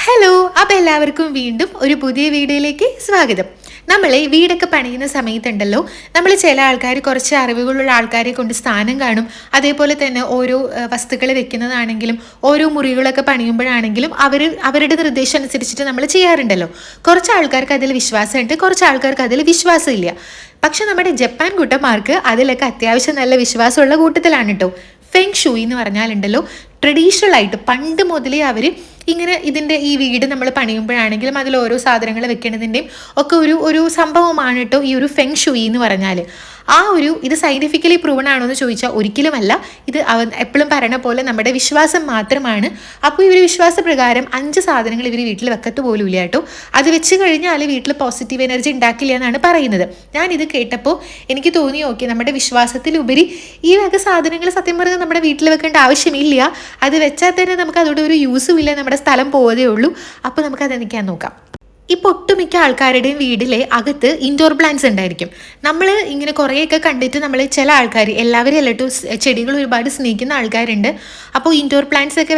Hello, അപ്പോൾ എല്ലാവർക്കും വീണ്ടും ഒരു പുതിയ വീഡിയോയിലേക്ക് സ്വാഗതം. നമ്മൾ ഈ വീടൊക്കെ പണിയുന്ന സമയത്തുണ്ടല്ലോ, നമ്മൾ ചില ആൾക്കാർ കുറച്ച് അറിവുകളുള്ള ആൾക്കാരെ കൊണ്ട് സ്ഥാനം കാണും. അതേപോലെ തന്നെ ഓരോ വസ്തുക്കൾ വെക്കുന്നതാണെങ്കിലും ഓരോ മുറികളൊക്കെ പണിയുമ്പോഴാണെങ്കിലും അവരുടെ നിർദ്ദേശം അനുസരിച്ചിട്ട് നമ്മൾ ചെയ്യാറുണ്ടല്ലോ. കുറച്ച് ആൾക്കാർക്ക് അതിൽ വിശ്വാസമുണ്ട്, കുറച്ച് ആൾക്കാർക്ക് അതിൽ വിശ്വാസമില്ല. പക്ഷെ നമ്മുടെ ജപ്പാൻ കൂട്ടന്മാർക്ക് അതിലൊക്കെ അത്യാവശ്യം നല്ല വിശ്വാസമുള്ള കൂട്ടത്തിലാണ് കേട്ടോ. ഫെങ് ഷൂയി എന്ന് പറഞ്ഞാലുണ്ടല്ലോ, ട്രഡീഷണൽ ആയിട്ട് പണ്ട് മുതലേ അവർ ഇങ്ങനെ ഇതിൻ്റെ ഈ വീട് നമ്മൾ പണിയുമ്പോഴാണെങ്കിലും അതിൽ ഓരോ സാധനങ്ങൾ വെക്കേണ്ടതിൻ്റെയും ഒക്കെ ഒരു സംഭവമാണ് കേട്ടോ ഈ ഒരു ഫെങ് ഷൂയി എന്ന് പറഞ്ഞാൽ. ഇത് സയൻറ്റിഫിക്കലി പ്രൂവൺ ആണോ എന്ന് ചോദിച്ചാൽ ഒരിക്കലുമല്ല. ഇത് എപ്പോഴും പറയണ പോലെ നമ്മുടെ വിശ്വാസം മാത്രമാണ്. അപ്പോൾ ഇവർ വിശ്വാസപ്രകാരം 5 സാധനങ്ങൾ ഇവർ വീട്ടിൽ വെക്കത്ത് പോലും ഇല്ല കേട്ടോ. അത് വെച്ച് കഴിഞ്ഞാൽ വീട്ടിൽ പോസിറ്റീവ് എനർജി ഉണ്ടാക്കില്ല എന്നാണ് പറയുന്നത്. ഞാനിത് കേട്ടപ്പോൾ എനിക്ക് തോന്നി, ഓക്കെ, നമ്മുടെ വിശ്വാസത്തിലുപരി ഈ വക സാധനങ്ങൾ സത്യം പറഞ്ഞാൽ നമ്മുടെ വീട്ടിൽ വെക്കേണ്ട ആവശ്യമില്ല. അത് വെച്ചാൽ തന്നെ നമുക്ക് അതോടെ ഒരു യൂസും ഇല്ല, നമ്മുടെ സ്ഥലം പോവതേ ഉള്ളൂ. അപ്പോൾ നമുക്കത് എനിക്കാൻ നോക്കാം. ഇപ്പോൾ ഒട്ടുമിക്ക ആൾക്കാരുടെയും വീട്ടിലെ അകത്ത് ഇൻഡോർ പ്ലാന്റ്സ് ഉണ്ടായിരിക്കും. നമ്മൾ ഇങ്ങനെ കുറേയൊക്കെ കണ്ടിട്ട് നമ്മൾ ചില ആൾക്കാർ, എല്ലാവരും അല്ലട്ടോ, ചെടികൾ ഒരുപാട് സ്നേഹിക്കുന്ന ആൾക്കാരുണ്ട്. അപ്പോൾ ഇൻഡോർ പ്ലാന്റ്സ് ഒക്കെ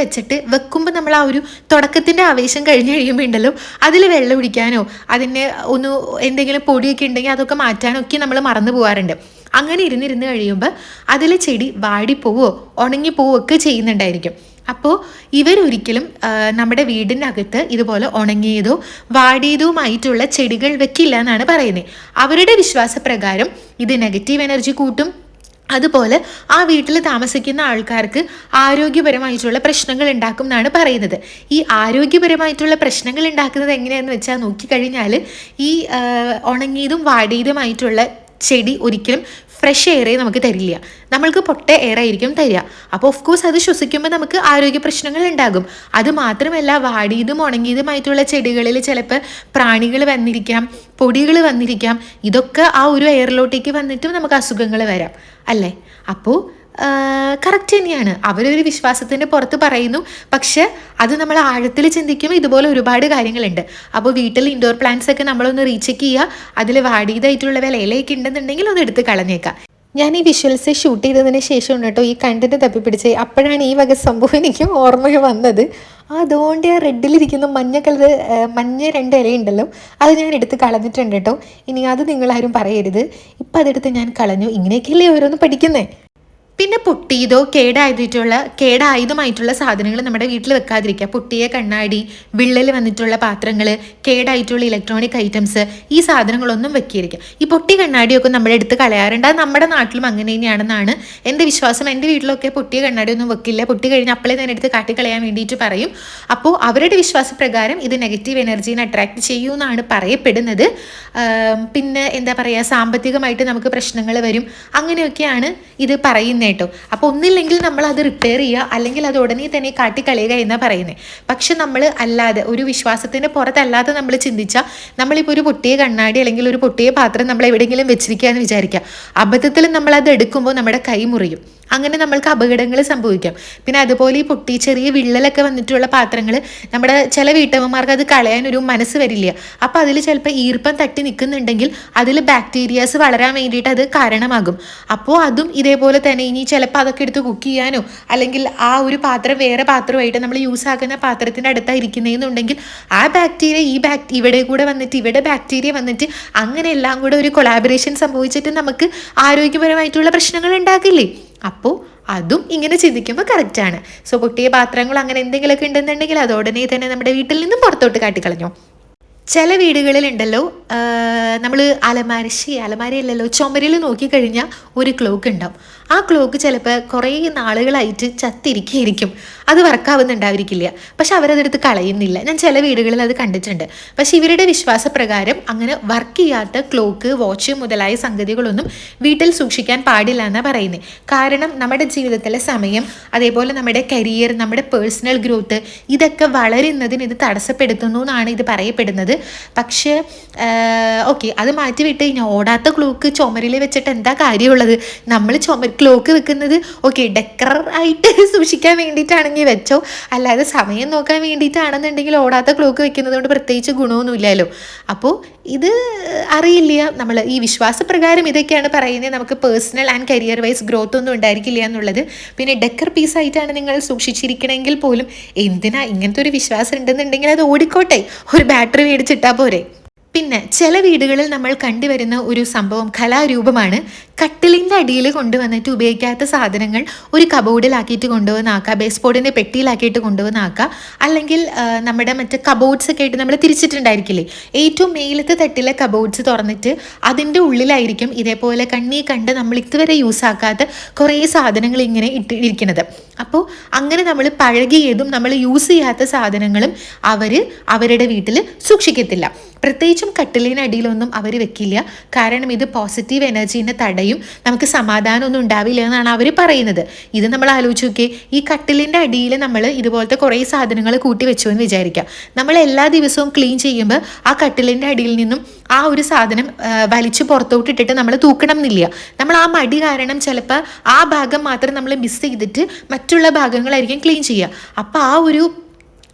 വെക്കുമ്പോൾ നമ്മൾ ആ ഒരു തുടക്കത്തിൻ്റെ ആവേശം കഴിഞ്ഞ് കഴിയുമ്പോൾ ഉണ്ടല്ലോ, അതിൽ വെള്ളം ഒഴിക്കാനോ അതിന് എന്തെങ്കിലും പൊടിയൊക്കെ ഉണ്ടെങ്കിൽ അതൊക്കെ മാറ്റാനോ ഒക്കെ നമ്മൾ മറന്നു പോകാറുണ്ട്. അങ്ങനെ ഇരുന്നിരുന്ന് കഴിയുമ്പോൾ അതിൽ ചെടി വാടിപ്പോവോ ഉണങ്ങിപ്പോവോ ഒക്കെ ചെയ്യുന്നുണ്ടായിരിക്കും. അപ്പോൾ ഇവരൊരിക്കലും നമ്മുടെ വീടിനകത്ത് ഇതുപോലെ ഉണങ്ങിയതോ വാടിയതുമായിട്ടുള്ള ചെടികൾ വെക്കില്ല എന്നാണ് പറയുന്നത്. അവരുടെ വിശ്വാസപ്രകാരം ഇത് നെഗറ്റീവ് എനർജി കൂട്ടും. അതുപോലെ ആ വീട്ടിൽ താമസിക്കുന്ന ആൾക്കാർക്ക് ആരോഗ്യപരമായിട്ടുള്ള പ്രശ്നങ്ങൾ ഉണ്ടാക്കും എന്നാണ് പറയുന്നത്. ഈ ആരോഗ്യപരമായിട്ടുള്ള പ്രശ്നങ്ങൾ ഉണ്ടാക്കുന്നത് എങ്ങനെയാണെന്ന് വെച്ചാൽ നോക്കിക്കഴിഞ്ഞാൽ, ഈ ഉണങ്ങിയതും വാടിയതുമായിട്ടുള്ള ചെടി ഒരിക്കലും ഫ്രഷ് എയറേ നമുക്ക് തരില്ല, നമ്മൾക്ക് പൊട്ട എയറായിരിക്കും തരിക. അപ്പോൾ ഓഫ് കോഴ്സ് അത് ശ്വസിക്കുമ്പോൾ നമുക്ക് ആരോഗ്യ പ്രശ്നങ്ങൾ ഉണ്ടാകും. അത് മാത്രമല്ല, വാടിയതും ഉണങ്ങിയതുമായിട്ടുള്ള ചെടികളിൽ ചിലപ്പോൾ പ്രാണികൾ വന്നിരിക്കാം, പൊടികൾ വന്നിരിക്കാം. ഇതൊക്കെ ആ ഒരു എയറിലോട്ടേക്ക് വന്നിട്ടും നമുക്ക് അസുഖങ്ങൾ വരാം അല്ലേ. അപ്പോൾ കറക്റ്റ് തന്നെയാണ്, അവരൊരു വിശ്വാസത്തിൻ്റെ പുറത്ത് പറയുന്നു. പക്ഷെ അത് നമ്മൾ ആഴത്തിൽ ചിന്തിക്കുമ്പോൾ ഇതുപോലെ ഒരുപാട് കാര്യങ്ങളുണ്ട്. അപ്പോൾ വീട്ടിൽ ഇൻഡോർ പ്ലാന്റ്സ് ഒക്കെ നമ്മളൊന്ന് റീചെക്ക് ചെയ്യുക. അതിൽ വാടിയതായിട്ടുള്ള ഇലയൊക്കെ ഉണ്ടെന്നുണ്ടെങ്കിൽ ഒന്ന് എടുത്ത് കളഞ്ഞേക്കാം. ഞാൻ ഈ വിഷ്വൽസ് ഷൂട്ട് ചെയ്തതിന് ശേഷം കേട്ടോ ഈ കണ്ടന്റ് തപ്പിപ്പിടിച്ച് അപ്പോഴാണ് ഈ വക സംഭവം എനിക്ക് ഓർമ്മ വന്നത്. അതുകൊണ്ട് ആ റെഡിലിരിക്കുന്ന മഞ്ഞ 2 ഇലയുണ്ടല്ലോ, അത് ഞാൻ എടുത്ത് കളഞ്ഞിട്ടുണ്ട് കേട്ടോ. ഇനി അത് നിങ്ങളാരും പറയരുത്, ഇപ്പം അതെടുത്ത് ഞാൻ കളഞ്ഞു. ഇങ്ങനെയൊക്കെയല്ലേ ഓരോന്ന് പഠിക്കുന്നേ. പിന്നെ പൊട്ടിയതോ കേടായതുമായിട്ടുള്ള സാധനങ്ങൾ നമ്മുടെ വീട്ടിൽ വെക്കാതിരിക്കുക. പൊട്ടിയ കണ്ണാടി, വിള്ളൽ വന്നിട്ടുള്ള പാത്രങ്ങൾ, കേടായിട്ടുള്ള ഇലക്ട്രോണിക് ഐറ്റംസ്, ഈ സാധനങ്ങളൊന്നും വെക്കിയിരിക്കുക. ഈ പൊട്ടിയ കണ്ണാടിയൊക്കെ നമ്മുടെ അടുത്ത് കളയാറുണ്ട്. അത് നമ്മുടെ നാട്ടിലും അങ്ങനെ തന്നെയാണെന്നാണ് എൻ്റെ വിശ്വാസം. എൻ്റെ വീട്ടിലൊക്കെ പൊട്ടിയ കണ്ണാടിയൊന്നും വെക്കില്ല. പൊട്ടി കഴിഞ്ഞാൽ അപ്പോഴേ തന്നെ എടുത്ത് കാട്ടിക്കളയാൻ വേണ്ടിയിട്ട് പറയും. അപ്പോൾ അവരുടെ വിശ്വാസപ്രകാരം ഇത് നെഗറ്റീവ് എനർജീനെ അട്രാക്ട് ചെയ്യുമെന്നാണ് പറയപ്പെടുന്നത്. പിന്നെ എന്താ പറയുക, സാമ്പത്തികമായിട്ട് നമുക്ക് പ്രശ്നങ്ങൾ വരും, അങ്ങനെയൊക്കെയാണ് ഇത് പറയുന്നത് കേട്ടോ. അപ്പോൾ ഒന്നില്ലെങ്കിൽ നമ്മൾ അത് റിപ്പയർ ചെയ്യുക, അല്ലെങ്കിൽ അത് ഉടനെ തന്നെ കാട്ടിക്കളയുക എന്നാണ് പറയുന്നത്. പക്ഷെ നമ്മൾ അല്ലാതെ ഒരു വിശ്വാസത്തിൻ്റെ പുറത്തല്ലാതെ നമ്മൾ ചിന്തിച്ചാൽ, നമ്മളിപ്പോൾ ഒരു പൊട്ടിയ കണ്ണാടി അല്ലെങ്കിൽ ഒരു പൊട്ടിയ പാത്രം നമ്മൾ എവിടെയെങ്കിലും വെച്ചിരിക്കുക എന്ന് വിചാരിക്കുക, അബദ്ധത്തിൽ നമ്മൾ അത് എടുക്കുമ്പോൾ നമ്മുടെ കൈ മുറിയും. അങ്ങനെ നമ്മൾക്ക് അപകടങ്ങൾ സംഭവിക്കാം. പിന്നെ അതുപോലെ ഈ പൊട്ടി ചെറിയ വിള്ളലൊക്കെ വന്നിട്ടുള്ള പാത്രങ്ങൾ നമ്മുടെ ചില വീട്ടമ്മമാർക്ക് അത് കളയാൻ ഒരു മനസ്സ് വരില്ല. അപ്പോൾ അതിൽ ചിലപ്പോൾ ഈർപ്പം തട്ടി നിൽക്കുന്നുണ്ടെങ്കിൽ അതിൽ ബാക്ടീരിയാസ് വളരാൻ വേണ്ടിയിട്ട് അത് കാരണമാകും. അപ്പോൾ അതും ഇതേപോലെ തന്നെ ഇനി ചിലപ്പോൾ അതൊക്കെ എടുത്ത് കുക്ക് ചെയ്യാനോ അല്ലെങ്കിൽ ആ ഒരു പാത്രം വേറെ പാത്രമായിട്ട് നമ്മൾ യൂസ് ആക്കുന്ന പാത്രത്തിൻ്റെ അടുത്താണ് ഇരിക്കുന്നതെന്നുണ്ടെങ്കിൽ ആ ബാക്ടീരിയ ഇവിടെ കൂടെ വന്നിട്ട് ഇവിടെ ബാക്ടീരിയ വന്നിട്ട് അങ്ങനെ എല്ലാം കൂടെ ഒരു കൊളാബറേഷൻ സംഭവിച്ചിട്ട് നമുക്ക് ആരോഗ്യപരമായിട്ടുള്ള പ്രശ്നങ്ങൾ ഉണ്ടാക്കില്ലേ. അപ്പോൾ അതും ഇങ്ങനെ ചിന്തിക്കുമ്പോൾ കറക്റ്റാണ്. സോ പൊട്ടിയ പാത്രങ്ങൾ അങ്ങനെ എന്തെങ്കിലുമൊക്കെ ഉണ്ടെന്നുണ്ടെങ്കിൽ അത് ഉടനെ തന്നെ നമ്മുടെ വീട്ടിൽ നിന്നും പുറത്തോട്ട് കാട്ടിക്കളഞ്ഞോ. ചില വീടുകളിലുണ്ടല്ലോ, നമ്മൾ അലമാരയല്ലല്ലോ, ചുമരിൽ നോക്കിക്കഴിഞ്ഞാൽ ഒരു ക്ലോക്ക് ഉണ്ടാവും. ആ ക്ലോക്ക് ചിലപ്പോൾ കുറേ നാളുകളായിട്ട് ചത്തിരിക്കുകയായിരിക്കും, അത് വർക്കാവുന്നുണ്ടായിരിക്കില്ല. പക്ഷെ അവരതെടുത്ത് കളയുന്നില്ല. ഞാൻ ചില വീടുകളിൽ അത് കണ്ടിട്ടുണ്ട്. പക്ഷെ ഇവരുടെ വിശ്വാസപ്രകാരം അങ്ങനെ വർക്ക് ചെയ്യാത്ത ക്ലോക്ക്, വാച്ച് മുതലായ സംഗതികളൊന്നും വീട്ടിൽ സൂക്ഷിക്കാൻ പാടില്ല എന്നാണ് പറയുന്നത്. കാരണം നമ്മുടെ ജീവിതത്തിലെ സമയം, അതേപോലെ നമ്മുടെ കരിയർ, നമ്മുടെ പേഴ്സണൽ ഗ്രോത്ത്, ഇതൊക്കെ വളരുന്നതിന് ഇത് തടസ്സപ്പെടുത്തുന്നു എന്നാണ് ഇത് പറയപ്പെടുന്നത്. പക്ഷേ ഓക്കെ, അത് മാറ്റിവിട്ട് കഴിഞ്ഞാൽ ഓടാത്ത ക്ലോക്ക് ചുമരിൽ വെച്ചിട്ട് എന്താ കാര്യമുള്ളത്? നമ്മൾ ക്ലോക്ക് വെക്കുന്നത് ഓക്കെ ഡെക്കർ ആയിട്ട് സൂക്ഷിക്കാൻ വേണ്ടിയിട്ടാണെങ്കിൽ വെച്ചോ, അല്ലാതെ സമയം നോക്കാൻ വേണ്ടിയിട്ടാണെന്നുണ്ടെങ്കിൽ ഓടാത്ത ക്ലോക്ക് വെക്കുന്നത് കൊണ്ട് പ്രത്യേകിച്ച് ഗുണമൊന്നുമില്ലല്ലോ. അപ്പോൾ ഇത് അറിയില്ല, നമ്മൾ ഈ വിശ്വാസപ്രകാരം ഇതൊക്കെയാണ് പറയുന്നത്. നമുക്ക് personal and career wise growth ഒന്നും ഉണ്ടായിരിക്കില്ല എന്നുള്ളത്. പിന്നെ ഡെക്കർ പീസായിട്ടാണ് നിങ്ങൾ സൂക്ഷിച്ചിരിക്കണമെങ്കിൽ പോലും എന്തിനാ ഇങ്ങനത്തെ ഒരു വിശ്വാസം ഉണ്ടെന്നുണ്ടെങ്കിൽ അത് ഓടിക്കോട്ടെ, ഒരു ബാറ്ററി മേടിച്ചിട്ടാൽ പോരെ. പിന്നെ ചില വീടുകളിൽ നമ്മൾ കണ്ടുവരുന്ന ഒരു സംഭവം കലാരൂപമാണ് കട്ടിലിൻ്റെ അടിയിൽ കൊണ്ടുവന്നിട്ട് ഉപയോഗിക്കാത്ത സാധനങ്ങൾ ഒരു കബോർഡിലാക്കിയിട്ട് കൊണ്ടുവന്നാക്കുക, ബേസ് ബോർഡിൻ്റെ പെട്ടിയിലാക്കിയിട്ട് കൊണ്ടുവന്നാക്കുക. അല്ലെങ്കിൽ നമ്മുടെ മറ്റേ കബോർഡ്സ് ഒക്കെ ആയിട്ട് നമ്മൾ തിരിച്ചിട്ടുണ്ടായിരിക്കില്ലേ, ഏറ്റവും മേലത്തെ തട്ടിലെ കബോർഡ്സ് തുറന്നിട്ട് അതിൻ്റെ ഉള്ളിലായിരിക്കും ഇതേപോലെ കണ്ണി കണ്ട് നമ്മൾ ഇതുവരെ യൂസ് ആക്കാത്ത കുറേ സാധനങ്ങൾ ഇങ്ങനെ ഇട്ടിരിക്കുന്നത്. അപ്പോൾ അങ്ങനെ നമ്മൾ പഴകിയതും നമ്മൾ യൂസ് ചെയ്യാത്ത സാധനങ്ങളും അവരുടെ വീട്ടിൽ സൂക്ഷിക്കത്തില്ല. പ്രത്യേകിച്ചും കട്ടിലിനടിയിലൊന്നും അവർ വെക്കില്ല. കാരണം ഇത് പോസിറ്റീവ് എനർജീനെ തടയും, നമുക്ക് സമാധാനമൊന്നും ഉണ്ടാവില്ല എന്നാണ് അവർ പറയുന്നത്. ഇത് നമ്മൾ ആലോചിച്ച് നോക്കിയേ, ഈ കട്ടിലിൻ്റെ അടിയിൽ നമ്മൾ ഇതുപോലത്തെ കുറേ സാധനങ്ങൾ കൂട്ടി വെച്ചു എന്ന് വിചാരിക്കാം. നമ്മൾ എല്ലാ ദിവസവും ക്ലീൻ ചെയ്യുമ്പോൾ ആ കട്ടിലിൻ്റെ അടിയിൽ നിന്നും ആ ഒരു സാധനം വലിച്ചു പുറത്തോട്ട് ഇട്ടിട്ട് നമ്മൾ തൂക്കണം എന്നില്ല. നമ്മൾ ആ മടി കാരണം ചിലപ്പോൾ ആ ഭാഗം മാത്രം നമ്മൾ മിസ് ചെയ്തിട്ട് മറ്റുള്ള ഭാഗങ്ങളായിരിക്കും ക്ലീൻ ചെയ്യുക. അപ്പോൾ ആ ഒരു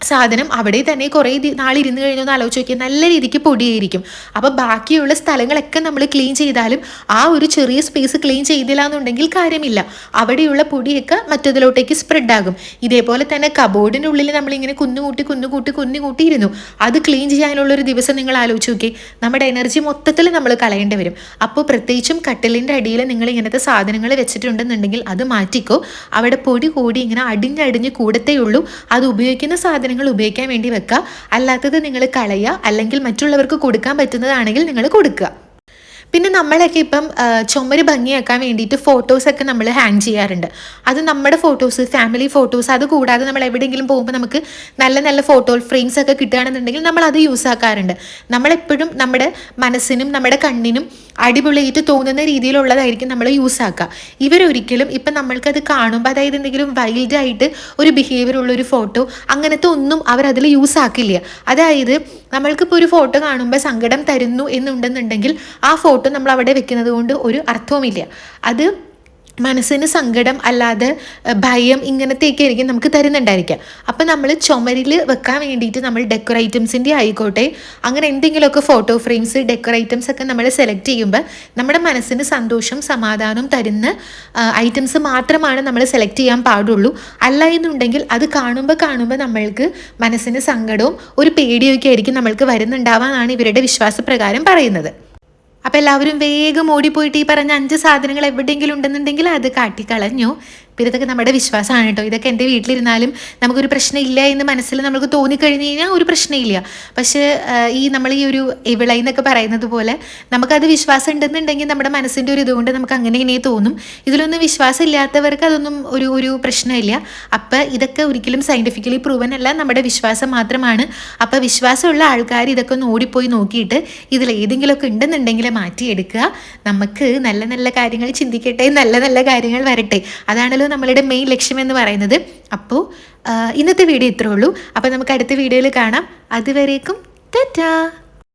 സാധനം അവിടെ തന്നെ കുറേ നാളിരുന്ന് കഴിഞ്ഞൊന്ന് ആലോചിച്ച് നോക്കിയാൽ നല്ല രീതിക്ക് പൊടിയായിരിക്കും. അപ്പോൾ ബാക്കിയുള്ള സ്ഥലങ്ങളൊക്കെ നമ്മൾ ക്ലീൻ ചെയ്താലും ആ ഒരു ചെറിയ സ്പേസ് ക്ലീൻ ചെയ്തില്ല എന്നുണ്ടെങ്കിൽ കാര്യമില്ല, അവിടെയുള്ള പൊടിയൊക്കെ മറ്റതിലോട്ടേക്ക് സ്പ്രെഡാകും. ഇതേപോലെ തന്നെ കബോർഡിൻ്റെ ഉള്ളിൽ നമ്മളിങ്ങനെ കുന്നുകൂട്ടിയിരുന്നു, അത് ക്ലീൻ ചെയ്യാനുള്ളൊരു ദിവസം നിങ്ങൾ ആലോചിച്ച് നോക്കി, നമ്മുടെ എനർജി മൊത്തത്തിൽ നമ്മൾ കളയേണ്ടി വരും. അപ്പോൾ പ്രത്യേകിച്ചും കട്ടിലിൻ്റെ അടിയിൽ നിങ്ങൾ ഇങ്ങനത്തെ സാധനങ്ങൾ വെച്ചിട്ടുണ്ടെന്നുണ്ടെങ്കിൽ അത് മാറ്റിക്കോ. അവിടെ പൊടി കൂടി ഇങ്ങനെ അടിഞ്ഞടിഞ്ഞ് കൂടത്തേ ഉള്ളൂ. അത് ഉപയോഗിക്കുന്ന സാധനങ്ങൾ ഉപയോഗിക്കാൻ വേണ്ടി വെക്കുക, അല്ലാത്തത് നിങ്ങൾ കളയുക, അല്ലെങ്കിൽ മറ്റുള്ളവർക്ക് കൊടുക്കാൻ പറ്റുന്നതാണെങ്കിൽ നിങ്ങൾ കൊടുക്കുക. പിന്നെ നമ്മളൊക്കെ ഇപ്പം ചുമര് ഭംഗിയാക്കാൻ വേണ്ടിയിട്ട് ഫോട്ടോസൊക്കെ നമ്മൾ ഹാങ് ചെയ്യാറുണ്ട്. അത് നമ്മുടെ ഫോട്ടോസ്, ഫാമിലി ഫോട്ടോസ്, അത് കൂടാതെ നമ്മൾ എവിടെയെങ്കിലും പോകുമ്പോൾ നമുക്ക് നല്ല നല്ല ഫോട്ടോ ഫ്രെയിംസ് ഒക്കെ കിട്ടുകയാണെന്നുണ്ടെങ്കിൽ നമ്മൾ അത് യൂസ് ആക്കാറുണ്ട്. നമ്മളെപ്പോഴും നമ്മുടെ മനസ്സിനും നമ്മുടെ കണ്ണിനും അടിപൊളിയായിട്ട് തോന്നുന്ന രീതിയിലുള്ളതായിരിക്കും നമ്മൾ യൂസ് ആക്കുക. ഇവരൊരിക്കലും ഇപ്പം നമ്മൾക്കത് കാണുമ്പോൾ, അതായത് എന്തെങ്കിലും വൈൽഡായിട്ട് ഒരു ബിഹേവിയർ ഉള്ളൊരു ഫോട്ടോ അങ്ങനത്തെ ഒന്നും അവരതിൽ യൂസ് ആക്കില്ല. അതായത് നമ്മൾക്കിപ്പോൾ ഒരു ഫോട്ടോ കാണുമ്പോൾ സങ്കടം തരുന്നു എന്നുണ്ടെന്നുണ്ടെങ്കിൽ ആ ഫോട്ടോ നമ്മൾ അവിടെ വെക്കുന്നത് കൊണ്ട് ഒരു അർത്ഥവുമില്ല. അത് മനസ്സിന് സങ്കടം അല്ലാതെ ഭയം ഇങ്ങനത്തെയൊക്കെ ആയിരിക്കും നമുക്ക് തരുന്നുണ്ടായിരിക്കാം. അപ്പം നമ്മൾ ചുമരിൽ വെക്കാൻ വേണ്ടിയിട്ട് നമ്മൾ ഡെക്കർ ഐറ്റംസിൻ്റെ ആയിക്കോട്ടെ, അങ്ങനെ എന്തെങ്കിലുമൊക്കെ ഫോട്ടോ ഫ്രെയിംസ്, ഡെക്കർ ഐറ്റംസ് ഒക്കെ നമ്മൾ സെലക്ട് ചെയ്യുമ്പോൾ നമ്മുടെ മനസ്സിന് സന്തോഷം സമാധാനം തരുന്ന ഐറ്റംസ് മാത്രമാണ് നമ്മൾ സെലക്ട് ചെയ്യാൻ പാടുള്ളൂ. അല്ല എന്നുണ്ടെങ്കിൽ അത് കാണുമ്പോൾ നമ്മൾക്ക് മനസ്സിന് സങ്കടവും ഒരു പേടിയൊക്കെ ആയിരിക്കും നമ്മൾക്ക് വരുന്നുണ്ടാവാന്നാണ് ഇവരുടെ വിശ്വാസപ്രകാരം പറയുന്നത്. അപ്പോൾ എല്ലാവരും വേഗം ഓടിപ്പോയിട്ട് ഈ പറഞ്ഞ 5 സാധനങ്ങൾ എവിടെയെങ്കിലും ഉണ്ടെന്നുണ്ടെങ്കിൽ അത് കാട്ടിക്കളഞ്ഞു. പിന്നെ ഇതൊക്കെ നമ്മുടെ വിശ്വാസമാണ് കേട്ടോ. ഇതൊക്കെ എൻ്റെ വീട്ടിലിരുന്നാലും നമുക്കൊരു പ്രശ്നമില്ല എന്ന് മനസ്സിൽ നമുക്ക് തോന്നിക്കഴിഞ്ഞ് കഴിഞ്ഞാൽ ഒരു പ്രശ്നമില്ല. പക്ഷേ നമ്മൾ ഈ ഒരു ഇവിളை എന്നൊക്കെ പറയുന്നത് പോലെ നമുക്കത് വിശ്വാസം ഉണ്ടെന്നുണ്ടെങ്കിൽ നമ്മുടെ മനസ്സിൻ്റെ ഒരു ഇതുകൊണ്ട് നമുക്ക് അങ്ങനെ ഇങ്ങനെ തോന്നും. ഇതിലൊന്നും വിശ്വാസം ഇല്ലാത്തവർക്ക് അതൊന്നും ഒരു പ്രശ്നമില്ല. അപ്പം ഇതൊക്കെ ഒരിക്കലും സയൻറ്റിഫിക്കലി പ്രൂവൻ അല്ല, നമ്മുടെ വിശ്വാസം മാത്രമാണ്. അപ്പോൾ വിശ്വാസമുള്ള ആൾക്കാർ ഇതൊക്കെ ഒന്ന് ഓടിപ്പോയി നോക്കിയിട്ട് ഇതിലേതെങ്കിലുമൊക്കെ ഉണ്ടെന്നുണ്ടെങ്കിൽ മാറ്റിയെടുക്കുക. നമുക്ക് നല്ല നല്ല കാര്യങ്ങൾ ചിന്തിക്കട്ടെ, നല്ല നല്ല കാര്യങ്ങൾ വരട്ടെ, അതാണല്ലോ നമ്മളുടെ മെയിൻ ലക്ഷ്യം എന്ന് പറയുന്നത്. അപ്പോൾ ഇന്നത്തെ വീഡിയോ ഇത്രേ ഉള്ളൂ. അപ്പോൾ നമുക്ക് അടുത്ത വീഡിയോയിൽ കാണാം. അതുവരേക്കും ടാറ്റാ.